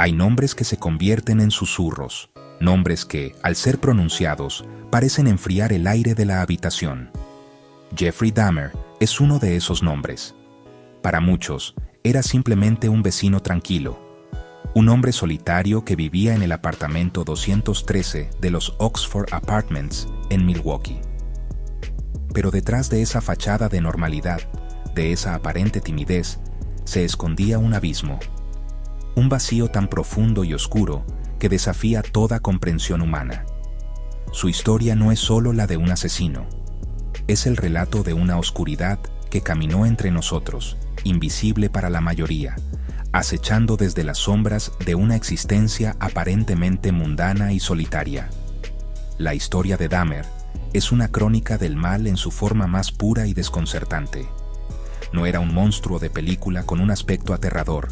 Hay nombres que se convierten en susurros, nombres que, al ser pronunciados, parecen enfriar el aire de la habitación. Jeffrey Dahmer es uno de esos nombres. Para muchos, era simplemente un vecino tranquilo, un hombre solitario que vivía en el apartamento 213 de los Oxford Apartments en Milwaukee. Pero detrás de esa fachada de normalidad, de esa aparente timidez, se escondía un abismo, un vacío tan profundo y oscuro que desafía toda comprensión humana. Su historia no es solo la de un asesino, es el relato de una oscuridad que caminó entre nosotros, invisible para la mayoría, acechando desde las sombras de una existencia aparentemente mundana y solitaria. La historia de Dahmer es una crónica del mal en su forma más pura y desconcertante. No era un monstruo de película con un aspecto aterrador,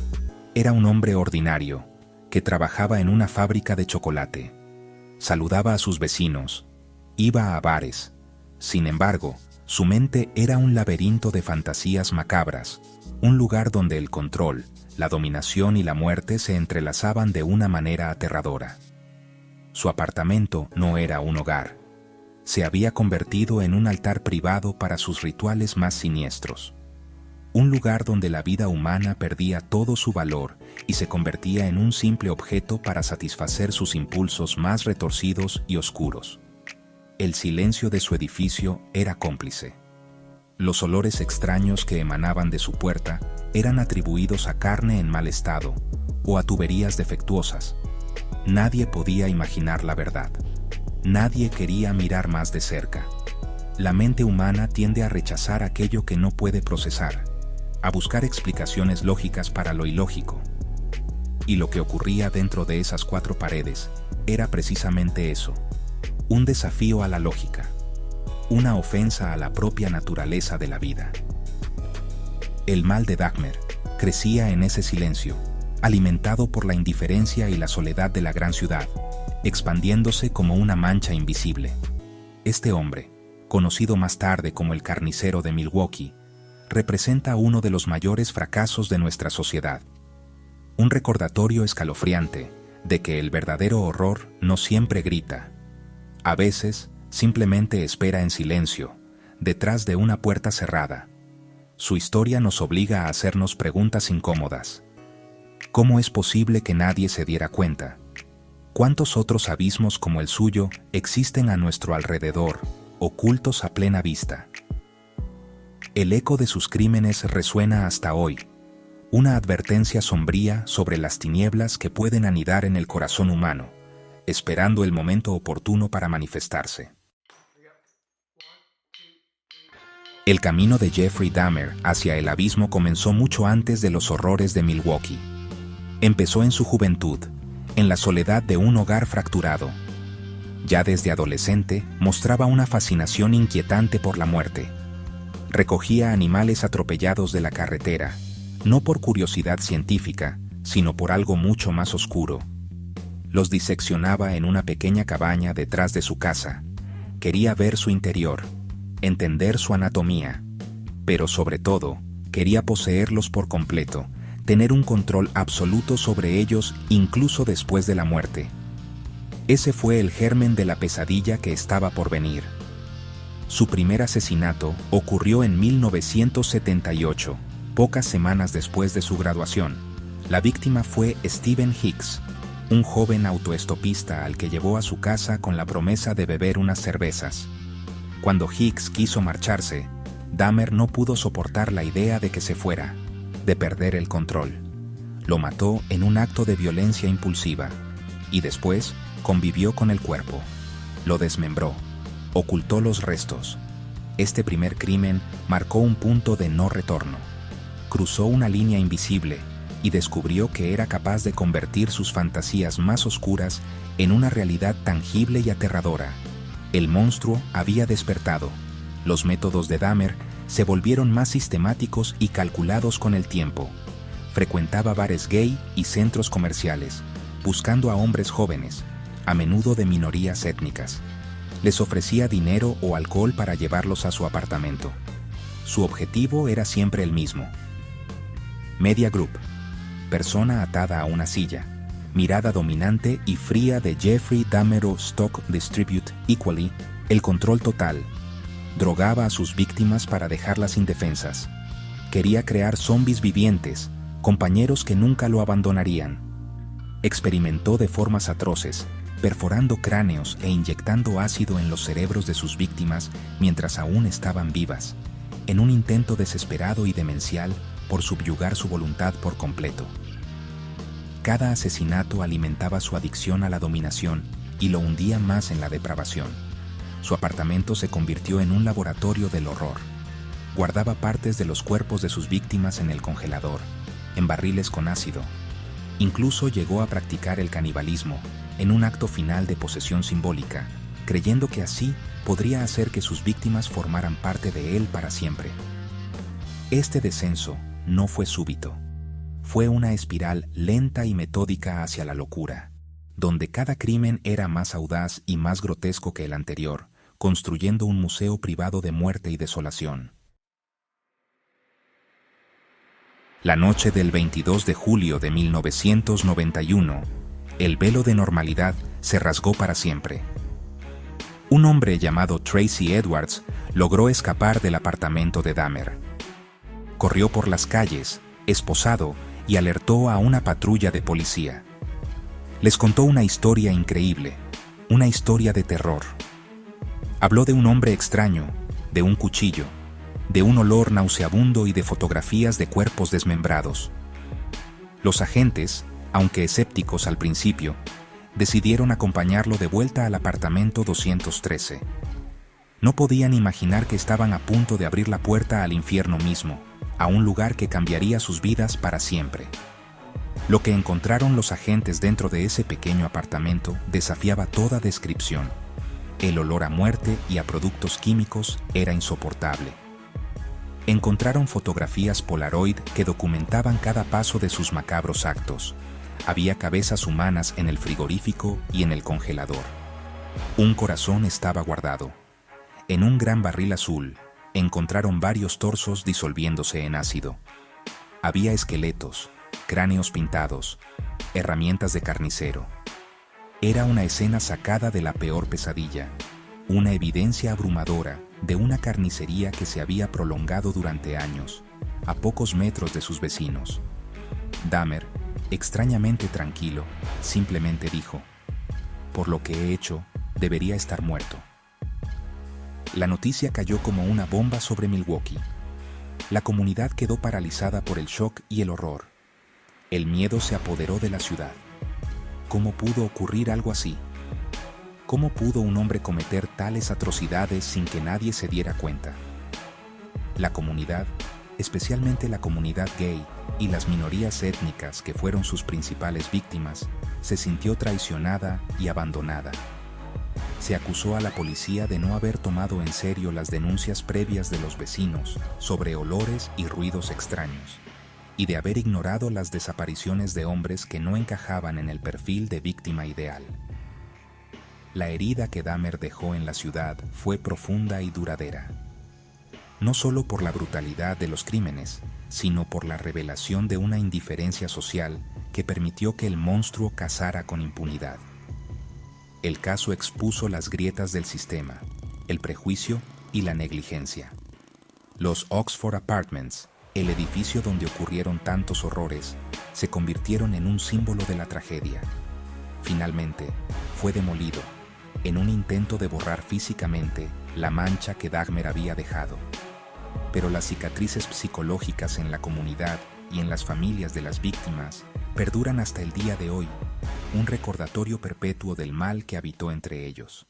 era un hombre ordinario, que trabajaba en una fábrica de chocolate. Saludaba a sus vecinos, iba a bares. Sin embargo, su mente era un laberinto de fantasías macabras, un lugar donde el control, la dominación y la muerte se entrelazaban de una manera aterradora. Su apartamento no era un hogar. Se había convertido en un altar privado para sus rituales más siniestros. Un lugar donde la vida humana perdía todo su valor y se convertía en un simple objeto para satisfacer sus impulsos más retorcidos y oscuros. El silencio de su edificio era cómplice. Los olores extraños que emanaban de su puerta eran atribuidos a carne en mal estado o a tuberías defectuosas. Nadie podía imaginar la verdad. Nadie quería mirar más de cerca. La mente humana tiende a rechazar aquello que no puede procesar, a buscar explicaciones lógicas para lo ilógico. Y lo que ocurría dentro de esas cuatro paredes era precisamente eso, un desafío a la lógica, una ofensa a la propia naturaleza de la vida. El mal de Dahmer crecía en ese silencio, alimentado por la indiferencia y la soledad de la gran ciudad, expandiéndose como una mancha invisible. Este hombre, conocido más tarde como el carnicero de Milwaukee, representa uno de los mayores fracasos de nuestra sociedad. Un recordatorio escalofriante de que el verdadero horror no siempre grita. A veces, simplemente espera en silencio, detrás de una puerta cerrada. Su historia nos obliga a hacernos preguntas incómodas. ¿Cómo es posible que nadie se diera cuenta? ¿Cuántos otros abismos como el suyo existen a nuestro alrededor, ocultos a plena vista? El eco de sus crímenes resuena hasta hoy, una advertencia sombría sobre las tinieblas que pueden anidar en el corazón humano, esperando el momento oportuno para manifestarse. El camino de Jeffrey Dahmer hacia el abismo comenzó mucho antes de los horrores de Milwaukee. Empezó en su juventud, en la soledad de un hogar fracturado. Ya desde adolescente mostraba una fascinación inquietante por la muerte. Recogía animales atropellados de la carretera, no por curiosidad científica, sino por algo mucho más oscuro. Los diseccionaba en una pequeña cabaña detrás de su casa. Quería ver su interior, entender su anatomía, pero sobre todo, quería poseerlos por completo, tener un control absoluto sobre ellos incluso después de la muerte. Ese fue el germen de la pesadilla que estaba por venir. Su primer asesinato ocurrió en 1978, pocas semanas después de su graduación. La víctima fue Stephen Hicks, un joven autoestopista al que llevó a su casa con la promesa de beber unas cervezas. Cuando Hicks quiso marcharse, Dahmer no pudo soportar la idea de que se fuera, de perder el control. Lo mató en un acto de violencia impulsiva y después convivió con el cuerpo. Lo desmembró, ocultó los restos. Este primer crimen marcó un punto de no retorno. Cruzó una línea invisible y descubrió que era capaz de convertir sus fantasías más oscuras en una realidad tangible y aterradora. El monstruo había despertado. Los métodos de Dahmer se volvieron más sistemáticos y calculados con el tiempo. Frecuentaba bares gay y centros comerciales, buscando a hombres jóvenes, a menudo de minorías étnicas. Les ofrecía dinero o alcohol para llevarlos a su apartamento. Su objetivo era siempre el mismo. Media Group, persona atada a una silla. mirada dominante y fría de Jeffrey Dahmer o Stock Distribute Equally, el control total. Drogaba a sus víctimas para dejarlas indefensas. Quería crear zombies vivientes, compañeros que nunca lo abandonarían. Experimentó de formas atroces, perforando cráneos e inyectando ácido en los cerebros de sus víctimas mientras aún estaban vivas, en un intento desesperado y demencial por subyugar su voluntad por completo. Cada asesinato alimentaba su adicción a la dominación y lo hundía más en la depravación. Su apartamento se convirtió en un laboratorio del horror. Guardaba partes de los cuerpos de sus víctimas en el congelador, en barriles con ácido. Incluso llegó a practicar el canibalismo, en un acto final de posesión simbólica, creyendo que así podría hacer que sus víctimas formaran parte de él para siempre. Este descenso no fue súbito. Fue una espiral lenta y metódica hacia la locura, donde cada crimen era más audaz y más grotesco que el anterior, construyendo un museo privado de muerte y desolación. La noche del 22 de julio de 1991, el velo de normalidad se rasgó para siempre. Un hombre llamado Tracy Edwards logró escapar del apartamento de Dahmer. Corrió por las calles, esposado, y alertó a una patrulla de policía. Les contó una historia increíble, una historia de terror. Habló de un hombre extraño, de un cuchillo, de un olor nauseabundo y de fotografías de cuerpos desmembrados. Los agentes, aunque escépticos al principio, decidieron acompañarlo de vuelta al apartamento 213. No podían imaginar que estaban a punto de abrir la puerta al infierno mismo, a un lugar que cambiaría sus vidas para siempre. Lo que encontraron los agentes dentro de ese pequeño apartamento desafiaba toda descripción. El olor a muerte y a productos químicos era insoportable. Encontraron fotografías Polaroid que documentaban cada paso de sus macabros actos. Había cabezas humanas en el frigorífico y en el congelador. Un corazón estaba guardado. En un gran barril azul, encontraron varios torsos disolviéndose en ácido. Había esqueletos, cráneos pintados, herramientas de carnicero. Era una escena sacada de la peor pesadilla, una evidencia abrumadora de una carnicería que se había prolongado durante años, a pocos metros de sus vecinos. Dahmer, extrañamente tranquilo, simplemente dijo: "Por lo que he hecho, debería estar muerto". La noticia cayó como una bomba sobre Milwaukee. La comunidad quedó paralizada por el shock y el horror. El miedo se apoderó de la ciudad. ¿Cómo pudo ocurrir algo así? ¿Cómo pudo un hombre cometer tales atrocidades sin que nadie se diera cuenta? La comunidad, especialmente la comunidad gay y las minorías étnicas que fueron sus principales víctimas, se sintió traicionada y abandonada. Se acusó a la policía de no haber tomado en serio las denuncias previas de los vecinos sobre olores y ruidos extraños, y de haber ignorado las desapariciones de hombres que no encajaban en el perfil de víctima ideal. La herida que Dahmer dejó en la ciudad fue profunda y duradera, no solo por la brutalidad de los crímenes, sino por la revelación de una indiferencia social que permitió que el monstruo cazara con impunidad. El caso expuso las grietas del sistema, el prejuicio y la negligencia. Los Oxford Apartments, el edificio donde ocurrieron tantos horrores, se convirtieron en un símbolo de la tragedia. Finalmente, fue demolido, en un intento de borrar físicamente la mancha que Dahmer había dejado. Pero las cicatrices psicológicas en la comunidad y en las familias de las víctimas perduran hasta el día de hoy, un recordatorio perpetuo del mal que habitó entre ellos.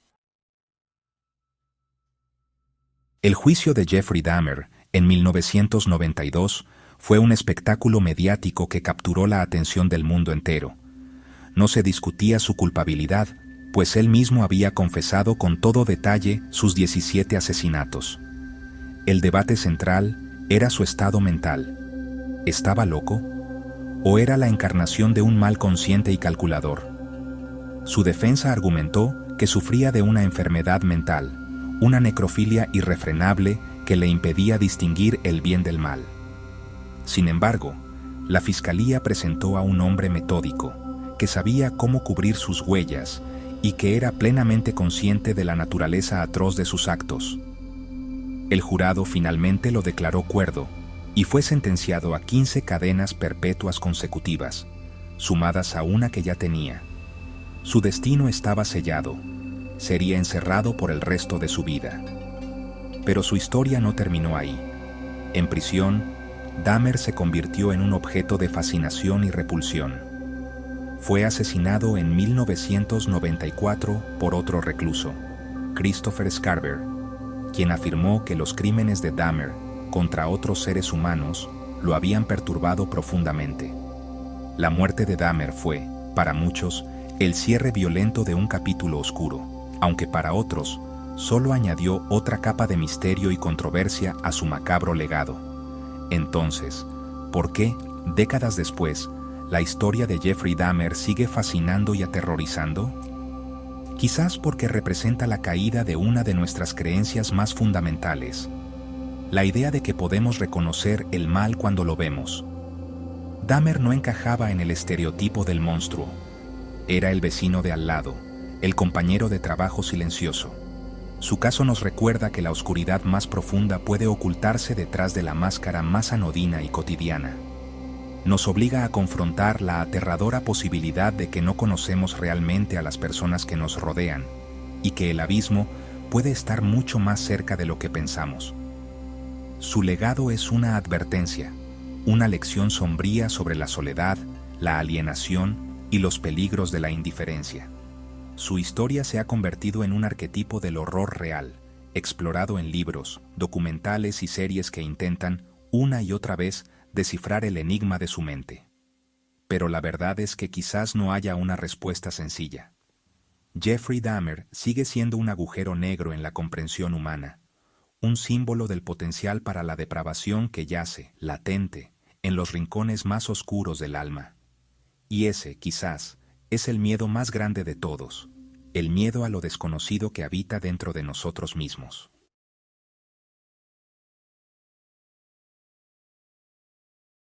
El juicio de Jeffrey Dahmer, en 1992, fue un espectáculo mediático que capturó la atención del mundo entero. No se discutía su culpabilidad, pues él mismo había confesado con todo detalle sus 17 asesinatos. El debate central era su estado mental. ¿Estaba loco? ¿O era la encarnación de un mal consciente y calculador? Su defensa argumentó que sufría de una enfermedad mental, una necrofilia irrefrenable que le impedía distinguir el bien del mal. Sin embargo, la fiscalía presentó a un hombre metódico, que sabía cómo cubrir sus huellas y que era plenamente consciente de la naturaleza atroz de sus actos. El jurado finalmente lo declaró cuerdo y fue sentenciado a 15 cadenas perpetuas consecutivas, sumadas a una que ya tenía. Su destino estaba sellado, sería encerrado por el resto de su vida. Pero su historia no terminó ahí. En prisión, Dahmer se convirtió en un objeto de fascinación y repulsión. Fue asesinado en 1994 por otro recluso, Christopher Scarver, quien afirmó que los crímenes de Dahmer contra otros seres humanos lo habían perturbado profundamente. La muerte de Dahmer fue, para muchos, el cierre violento de un capítulo oscuro, aunque para otros, solo añadió otra capa de misterio y controversia a su macabro legado. Entonces, ¿por qué, décadas después, la historia de Jeffrey Dahmer sigue fascinando y aterrorizando? Quizás porque representa la caída de una de nuestras creencias más fundamentales, la idea de que podemos reconocer el mal cuando lo vemos. Dahmer no encajaba en el estereotipo del monstruo. Era el vecino de al lado, el compañero de trabajo silencioso. Su caso nos recuerda que la oscuridad más profunda puede ocultarse detrás de la máscara más anodina y cotidiana. Nos obliga a confrontar la aterradora posibilidad de que no conocemos realmente a las personas que nos rodean y que el abismo puede estar mucho más cerca de lo que pensamos. Su legado es una advertencia, una lección sombría sobre la soledad, la alienación y los peligros de la indiferencia. Su historia se ha convertido en un arquetipo del horror real, explorado en libros, documentales y series que intentan, una y otra vez, descifrar el enigma de su mente. Pero la verdad es que quizás no haya una respuesta sencilla. Jeffrey Dahmer sigue siendo un agujero negro en la comprensión humana, un símbolo del potencial para la depravación que yace, latente, en los rincones más oscuros del alma. Y ese, quizás, es el miedo más grande de todos, el miedo a lo desconocido que habita dentro de nosotros mismos.